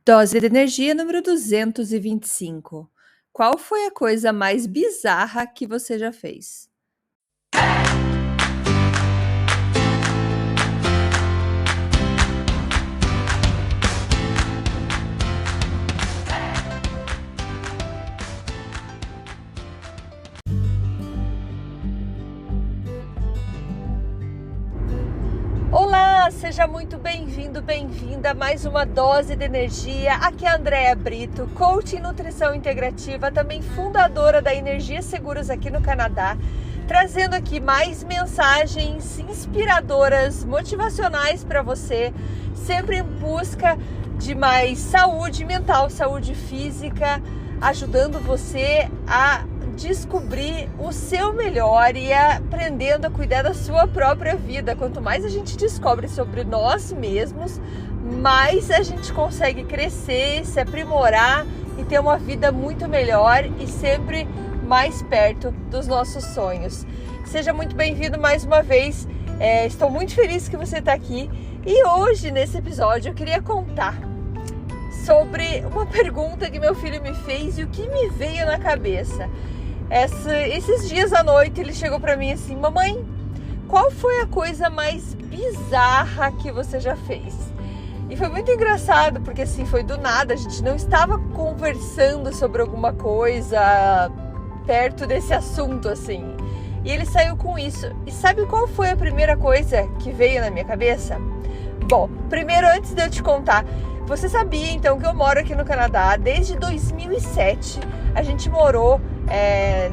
Dose de energia número 225. Qual foi a coisa mais bizarra que você já fez? Olá, seja muito bem-vindo, bem-vinda a mais uma dose de energia. Aqui é a Andréa Brito, coach em nutrição integrativa, também fundadora da Energia Seguros aqui no Canadá, trazendo aqui mais mensagens inspiradoras, motivacionais para você, sempre em busca de mais saúde mental, saúde física, ajudando você a descobrir o seu melhor e aprendendo a cuidar da sua própria vida. Quanto mais a gente descobre sobre nós mesmos, mais a gente consegue crescer, se aprimorar e ter uma vida muito melhor e sempre mais perto dos nossos sonhos. Seja muito bem-vindo mais uma vez. Estou muito feliz que você está aqui e hoje, nesse episódio, eu queria contar sobre uma pergunta que meu filho me fez e o que me veio na cabeça. Esses dias à noite ele chegou para mim assim: mamãe, qual foi a coisa mais bizarra que você já fez? E foi muito engraçado porque assim, foi do nada, a gente não estava conversando sobre alguma coisa perto desse assunto assim. E ele saiu com isso. E sabe qual foi a primeira coisa que veio na minha cabeça? Bom, primeiro, antes de eu te contar, você sabia então que eu moro aqui no Canadá desde 2007. A gente morou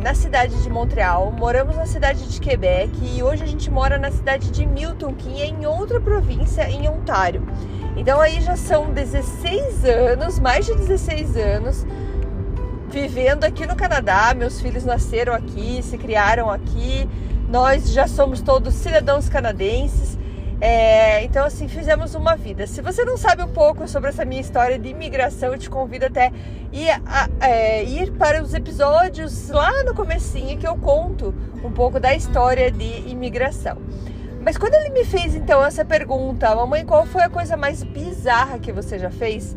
na cidade de Montreal, moramos na cidade de Quebec e hoje a gente mora na cidade de Milton, que é em outra província, em Ontário. Então aí já são 16 anos, mais de 16 anos, vivendo aqui no Canadá. Meus filhos nasceram aqui, se criaram aqui, nós já somos todos cidadãos canadenses. Então assim, fizemos uma vida. Se você não sabe um pouco sobre essa minha história de imigração, eu te convido até ir para os episódios lá no comecinho, que eu conto um pouco da história de imigração. Mas quando ele me fez então essa pergunta: mamãe, qual foi a coisa mais bizarra que você já fez?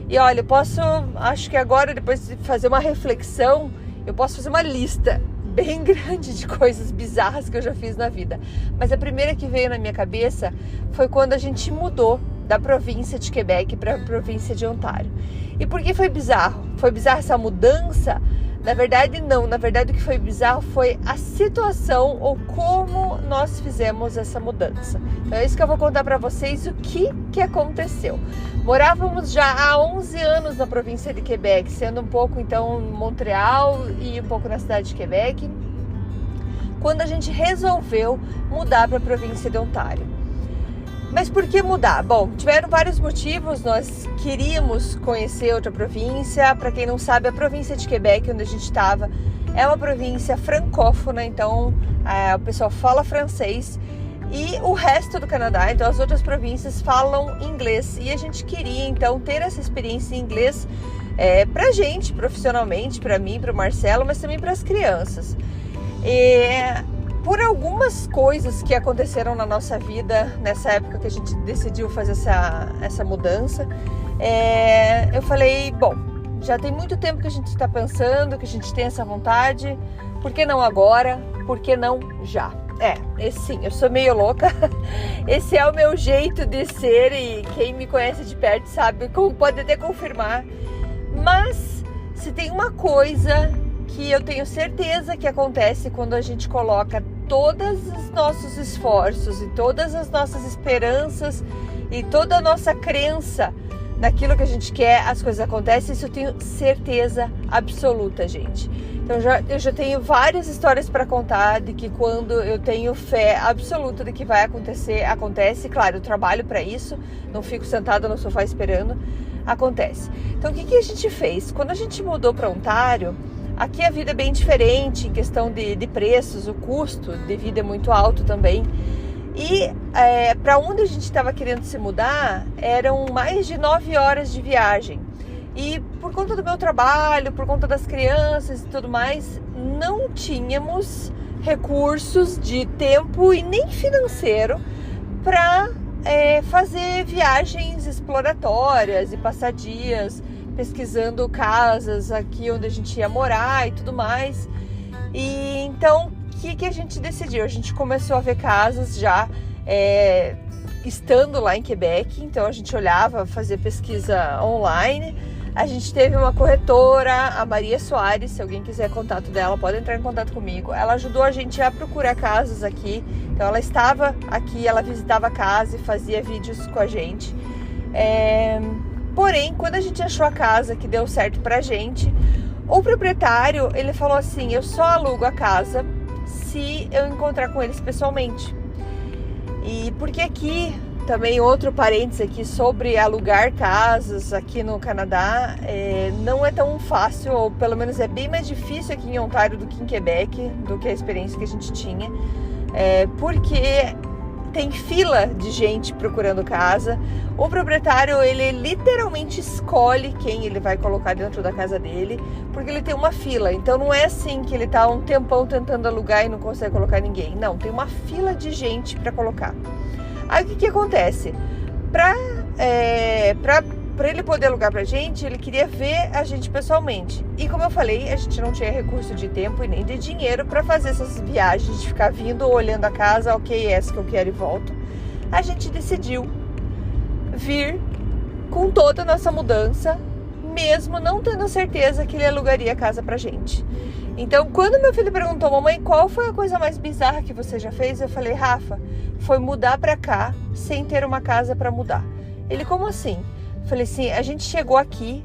E olha, eu posso, acho que agora, depois de fazer uma reflexão, eu posso fazer uma lista bem grande de coisas bizarras que eu já fiz na vida. Mas a primeira que veio na minha cabeça foi quando a gente mudou da província de Quebec para a província de Ontário. E por que foi bizarro? Foi bizarra essa mudança? Na verdade, não. Na verdade, o que foi bizarro foi a situação ou como nós fizemos essa mudança. Então é isso que eu vou contar para vocês, o que aconteceu. Morávamos já há 11 anos na província de Quebec, sendo um pouco então em Montreal e um pouco na cidade de Quebec, quando a gente resolveu mudar para a província de Ontário. Mas por que mudar? Bom, tiveram vários motivos. Nós queríamos conhecer outra província. Para quem não sabe, a província de Quebec, onde a gente estava, é uma província francófona, então o pessoal fala francês. E o resto do Canadá, então as outras províncias, falam inglês. E a gente queria então ter essa experiência em inglês pra gente, profissionalmente, para mim, para o Marcelo, mas também para as crianças. Por algumas coisas que aconteceram na nossa vida nessa época que a gente decidiu fazer essa mudança, eu falei, bom, já tem muito tempo que a gente está pensando, que a gente tem essa vontade, por que não agora? Por que não já? Sim, eu sou meio louca, esse é o meu jeito de ser e quem me conhece de perto sabe, como pode até confirmar. Mas se tem uma coisa que eu tenho certeza que acontece quando a gente coloca todos os nossos esforços e todas as nossas esperanças e toda a nossa crença naquilo que a gente quer, as coisas acontecem. Isso eu tenho certeza absoluta, gente. Então eu já tenho várias histórias para contar de que quando eu tenho fé absoluta de que vai acontecer, acontece. Claro, eu trabalho para isso, não fico sentada no sofá esperando, acontece. Então o que a gente fez? Quando a gente mudou para Ontário, aqui a vida é bem diferente em questão de preços, o custo de vida é muito alto também. E para onde a gente estava querendo se mudar, eram mais de 9 horas de viagem. E por conta do meu trabalho, por conta das crianças e tudo mais, não tínhamos recursos de tempo e nem financeiro para fazer viagens exploratórias e passar dias pesquisando casas aqui onde a gente ia morar e tudo mais. E então, o que a gente decidiu? A gente começou a ver casas já estando lá em Quebec, então a gente olhava, fazia pesquisa online. A gente teve uma corretora, a Maria Soares, se alguém quiser contato dela, pode entrar em contato comigo. Ela ajudou a gente a procurar casas aqui, então ela estava aqui, ela visitava a casa e fazia vídeos com a gente. Porém, quando a gente achou a casa que deu certo pra gente, o proprietário, ele falou assim: eu só alugo a casa se eu encontrar com eles pessoalmente. E porque aqui, também outro parênteses aqui sobre alugar casas aqui no Canadá, não é tão fácil, ou pelo menos é bem mais difícil aqui em Ontário do que em Quebec, do que a experiência que a gente tinha, porque tem fila de gente procurando casa. O proprietário, ele literalmente escolhe quem ele vai colocar dentro da casa dele, porque ele tem uma fila. Então não é assim que ele tá um tempão tentando alugar e não consegue colocar ninguém. Não, tem uma fila de gente para colocar. Aí o que acontece? Pra ele poder alugar pra gente, ele queria ver a gente pessoalmente. E como eu falei, a gente não tinha recurso de tempo e nem de dinheiro para fazer essas viagens, de ficar vindo, olhando a casa, ok, essa que eu quero e volto. A gente decidiu vir com toda a nossa mudança, mesmo não tendo certeza que ele alugaria a casa pra gente. Então, quando meu filho perguntou: mamãe, qual foi a coisa mais bizarra que você já fez? Eu falei: Rafa, foi mudar pra cá sem ter uma casa pra mudar. Ele: como assim? Eu falei assim: a gente chegou aqui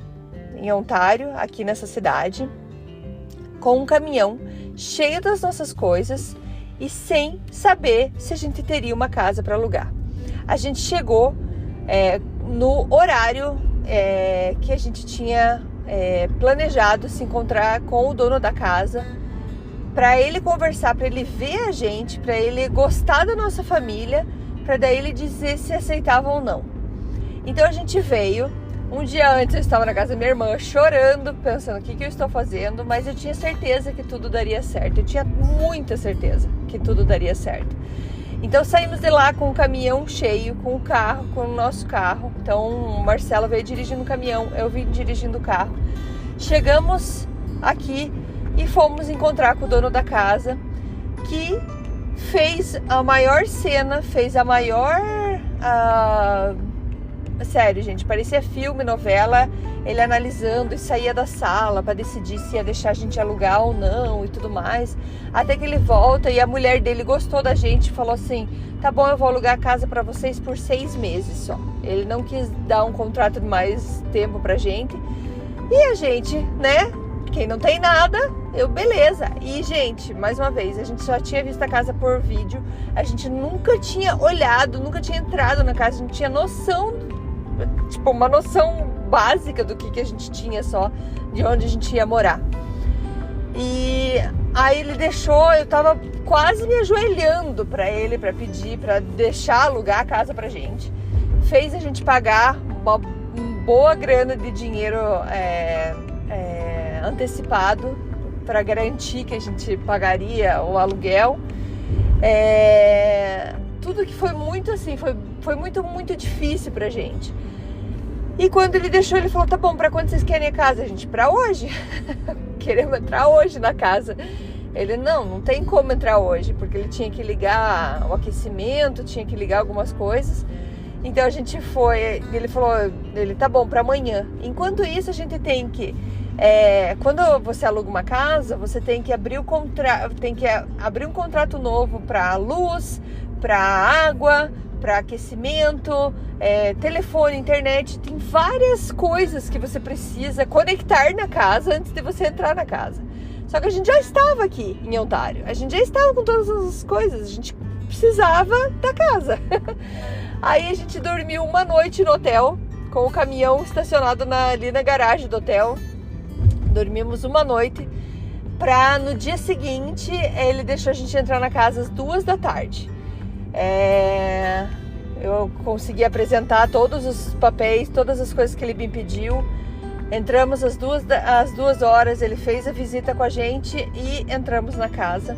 em Ontário, aqui nessa cidade, com um caminhão cheio das nossas coisas e sem saber se a gente teria uma casa para alugar. A gente chegou no horário que a gente tinha planejado se encontrar com o dono da casa, para ele conversar, para ele ver a gente, para ele gostar da nossa família, para daí ele dizer se aceitava ou não. Então a gente veio. Um dia antes eu estava na casa da minha irmã chorando, pensando o que eu estou fazendo, mas eu tinha certeza que tudo daria certo. Eu tinha muita certeza que tudo daria certo. Então saímos de lá com o caminhão cheio, com o carro, com o nosso carro. Então o Marcelo veio dirigindo o caminhão, eu vim dirigindo o carro. Chegamos aqui e fomos encontrar com o dono da casa, que fez a maior cena, fez a maior... Sério, gente, parecia filme, novela, ele analisando e saía da sala para decidir se ia deixar a gente alugar ou não e tudo mais. Até que ele volta e a mulher dele gostou da gente e falou assim: tá bom, eu vou alugar a casa para vocês por 6 meses só. Ele não quis dar um contrato de mais tempo pra gente. E a gente, né, quem não tem nada, beleza. E, gente, mais uma vez, a gente só tinha visto a casa por vídeo, a gente nunca tinha olhado, nunca tinha entrado na casa, a gente tinha noção, tipo, uma noção básica do que a gente tinha só, de onde a gente ia morar. E aí ele deixou, eu tava quase me ajoelhando pra ele, pra pedir, pra deixar alugar a casa pra gente. Fez a gente pagar uma boa grana de dinheiro antecipado pra garantir que a gente pagaria o aluguel. Tudo que foi muito assim, foi muito, muito difícil pra gente. E quando ele deixou, ele falou: tá bom, pra quando vocês querem a casa? A gente: pra hoje. Queremos entrar hoje na casa. Ele: não tem como entrar hoje, porque ele tinha que ligar o aquecimento, tinha que ligar algumas coisas. Então a gente foi, ele falou, tá bom, pra amanhã. Enquanto isso, a gente tem que... quando você aluga uma casa, você tem que abrir um contrato novo para luz, para água, para aquecimento, telefone, internet. Tem várias coisas que você precisa conectar na casa antes de você entrar na casa. Só que a gente já estava aqui em Ontário, a gente já estava com todas as coisas, a gente precisava da casa. Aí a gente dormiu uma noite no hotel, com o caminhão estacionado ali na garagem do hotel. Dormimos uma noite, pra no dia seguinte ele deixou a gente entrar na casa às 2 da tarde. Eu consegui apresentar todos os papéis, todas as coisas que ele me pediu. Entramos às 2 horas, ele fez a visita com a gente e entramos na casa.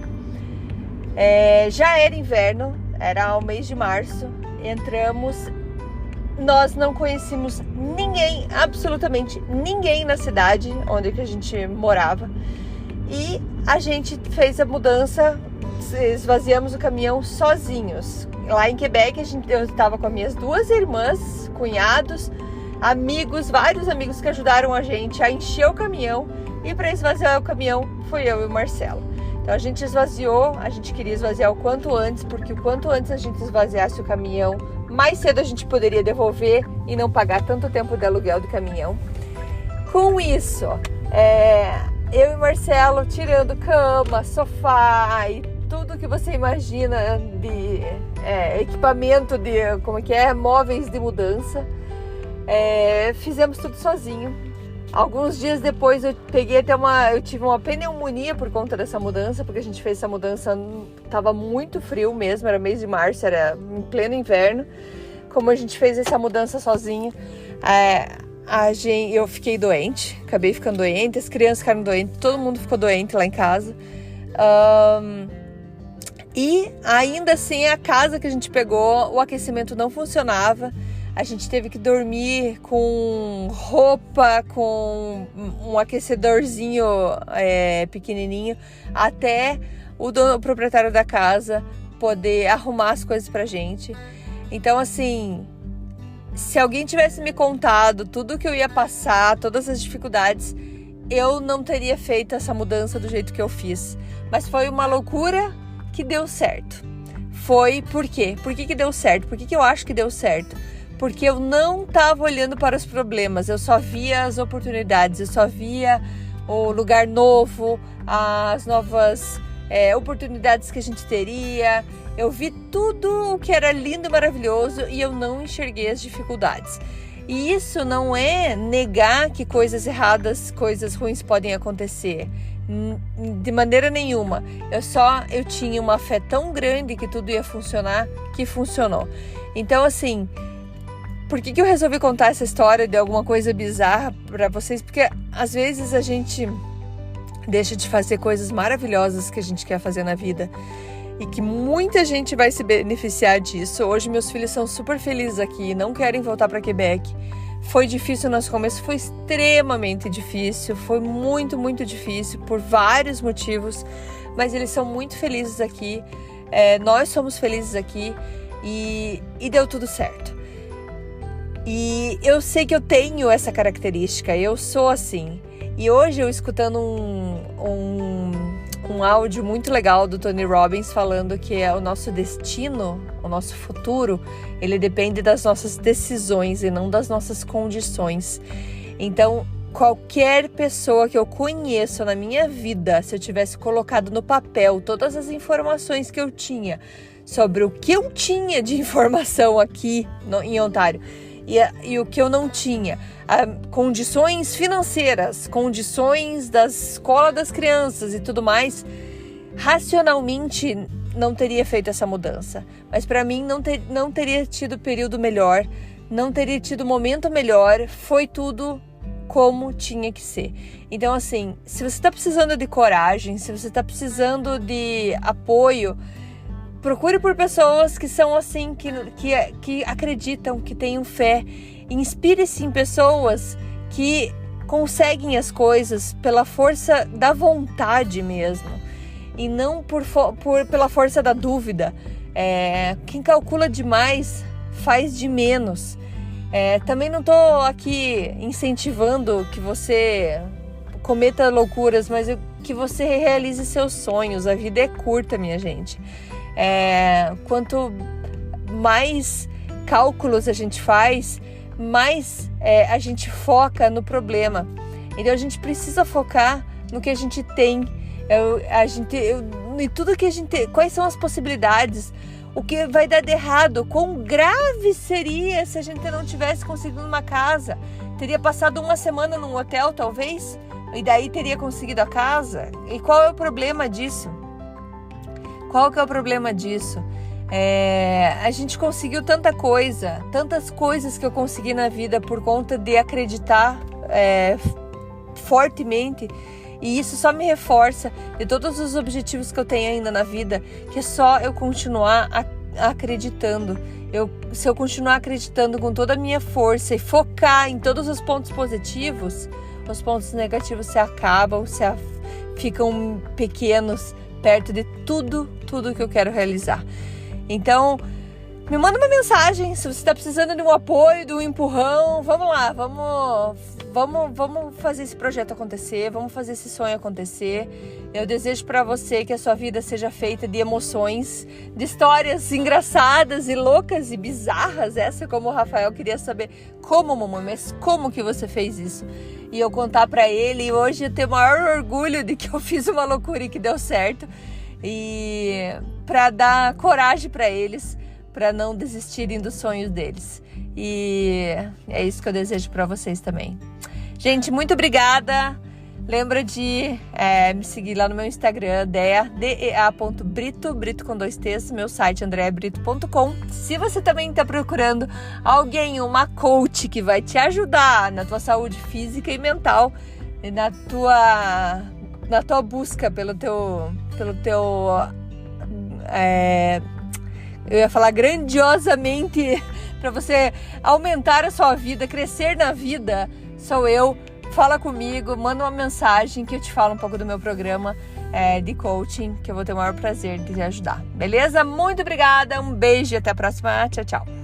Já era inverno, era o mês de março, entramos, nós não conhecíamos ninguém, absolutamente ninguém na cidade onde que a gente morava. E a gente fez a mudança, esvaziamos o caminhão sozinhos. Lá em Quebec, eu estava com as minhas 2 irmãs, cunhados, amigos, vários amigos que ajudaram a gente a encher o caminhão. E para esvaziar o caminhão, fui eu e o Marcelo. Então a gente esvaziou, a gente queria esvaziar o quanto antes, porque o quanto antes a gente esvaziasse o caminhão, mais cedo a gente poderia devolver e não pagar tanto tempo de aluguel do caminhão. Com isso, eu e Marcelo tirando cama, sofá e tudo que você imagina de equipamento móveis de mudança. Fizemos tudo sozinho. Alguns dias depois eu tive uma pneumonia por conta dessa mudança, porque a gente fez essa mudança, estava muito frio mesmo, era mês de março, era em pleno inverno. Como a gente fez essa mudança sozinho, eu fiquei doente, acabei ficando doente, as crianças ficaram doentes, todo mundo ficou doente lá em casa. E ainda assim, a casa que a gente pegou, o aquecimento não funcionava. A gente teve que dormir com roupa, com um aquecedorzinho pequenininho, até o proprietário da casa poder arrumar as coisas pra gente. Então, assim, se alguém tivesse me contado tudo que eu ia passar, todas as dificuldades, eu não teria feito essa mudança do jeito que eu fiz. Mas foi uma loucura que deu certo. Por quê? Por que deu certo? Por que eu acho que deu certo? Porque eu não estava olhando para os problemas, eu só via as oportunidades, eu só via o lugar novo, as novas oportunidades que a gente teria. Eu vi tudo o que era lindo e maravilhoso e eu não enxerguei as dificuldades. E isso não é negar que coisas erradas, coisas ruins podem acontecer. De maneira nenhuma. Eu tinha uma fé tão grande que tudo ia funcionar, que funcionou. Então, assim, por que eu resolvi contar essa história de alguma coisa bizarra para vocês? Porque às vezes a gente deixa de fazer coisas maravilhosas que a gente quer fazer na vida e que muita gente vai se beneficiar disso. Hoje meus filhos são super felizes aqui, não querem voltar para Quebec. Foi difícil no nosso começo, foi extremamente difícil, foi muito, muito difícil por vários motivos, mas eles são muito felizes aqui, nós somos felizes aqui e deu tudo certo. E eu sei que eu tenho essa característica, eu sou assim. E hoje eu escutando um áudio muito legal do Tony Robbins falando que o nosso destino, o nosso futuro, ele depende das nossas decisões e não das nossas condições. Então, qualquer pessoa que eu conheço na minha vida, se eu tivesse colocado no papel todas as informações que eu tinha sobre o que eu tinha de informação aqui em Ontário, e o que eu não tinha, condições financeiras, condições da escola das crianças e tudo mais, racionalmente não teria feito essa mudança. Mas para mim não teria tido período melhor, não teria tido momento melhor, foi tudo como tinha que ser. Então, assim, se você está precisando de coragem, se você está precisando de apoio, procure por pessoas que são assim, que acreditam, que tenham fé. Inspire-se em pessoas que conseguem as coisas pela força da vontade mesmo, e não pela força da dúvida. Quem calcula demais faz de menos. Também não estou aqui incentivando que você cometa loucuras, mas que você realize seus sonhos. A vida é curta, minha gente. Quanto mais cálculos a gente faz, mais a gente foca no problema. Então a gente precisa focar no que a gente tem, e tudo que a gente, quais são as possibilidades, o que vai dar de errado, quão grave seria se a gente não tivesse conseguido uma casa, teria passado uma semana num hotel talvez, e daí teria conseguido a casa. E qual é o problema disso? Qual que é o problema disso? A gente conseguiu tanta coisa, tantas coisas que eu consegui na vida por conta de acreditar fortemente, e isso só me reforça de todos os objetivos que eu tenho ainda na vida, que é só eu continuar acreditando Se eu continuar acreditando com toda a minha força e focar em todos os pontos positivos, os pontos negativos se acabam, ficam pequenos perto de tudo que eu quero realizar. Então, me manda uma mensagem se você está precisando de um apoio, de um empurrão. Vamos lá, vamos fazer esse projeto acontecer, vamos fazer esse sonho acontecer. Eu desejo para você que a sua vida seja feita de emoções, de histórias engraçadas e loucas e bizarras. Essa, como o Rafael queria saber, como, mamãe, mas como que você fez isso? E eu contar para ele, e hoje eu tenho o maior orgulho de que eu fiz uma loucura e que deu certo. E para dar coragem para eles, para não desistirem dos sonhos deles. E é isso que eu desejo para vocês também. Gente, muito obrigada. Lembra de me seguir lá no meu Instagram, dea.brito, Brito com 2 T's, meu site andreabrito.com. Se você também está procurando alguém, uma coach que vai te ajudar na tua saúde física e mental, e na tua busca pelo teu eu ia falar grandiosamente, para você aumentar a sua vida, crescer na vida, sou eu. Fala comigo, manda uma mensagem que eu te falo um pouco do meu programa de coaching, que eu vou ter o maior prazer de te ajudar. Beleza? Muito obrigada, um beijo e até a próxima. Tchau, tchau.